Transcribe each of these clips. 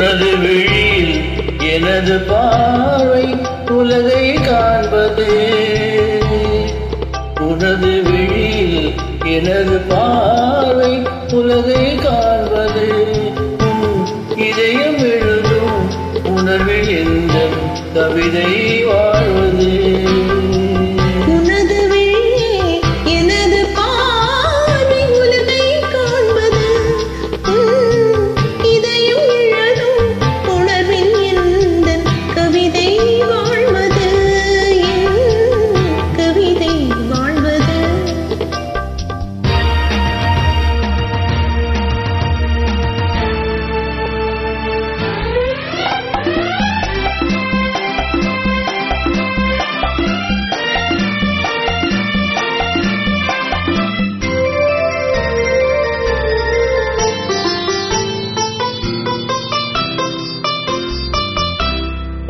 உனது விழியில் எனது பார்வை உலகை காண்பது. உனது விழியில் எனது பார்வை உலகை காண்பது. இதயம் எழுதும் உணர்வில் எந்த கவிதை வாழ்வது.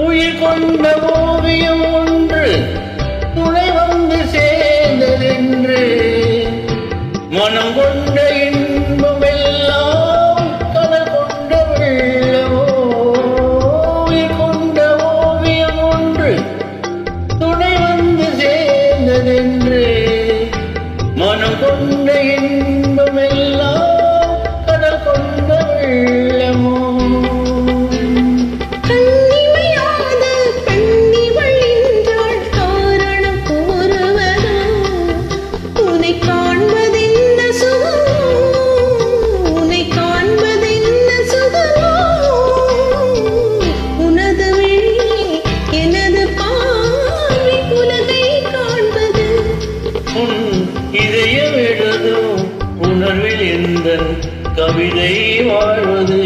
உயிர் கொண்ட ஓவியம் ஒன்று துணை வந்து சேர்ந்ததென்று மனம் கொண்ட இன்பம் எல்லாம் கடல் கொண்ட வெள்ளமோ. உயிர் கொண்ட ஓவியம் ஒன்று துணை வந்து சேர்ந்ததென்று மனம் கொண்ட இன்பம் எல்லாம் கடல் கொண்ட வெள்ளமோ. இதயம் எழுதும் உணர்வில் எந்த கவிதை வாழ்வது.